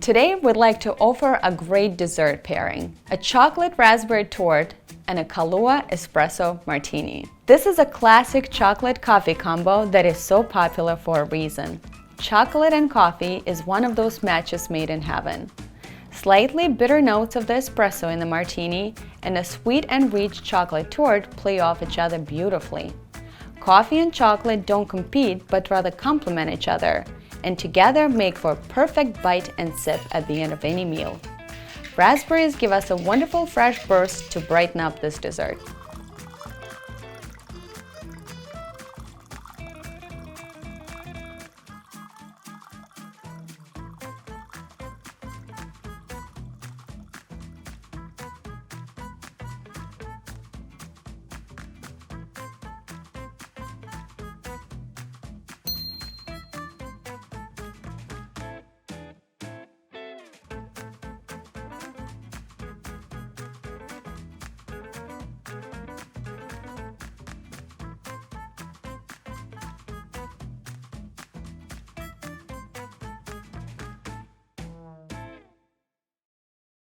Today, we'd like to offer a great dessert pairing, a chocolate raspberry torte and a Kahlua Espresso Martini. This is a classic chocolate coffee combo that is so popular for a reason. Chocolate and coffee is one of those matches made in heaven. Slightly bitter notes of the espresso in the martini and a sweet and rich chocolate torte play off each other beautifully. Coffee and chocolate don't compete but rather complement each other, and together make for a perfect bite and sip at the end of any meal. Raspberries give us a wonderful fresh burst to brighten up this dessert.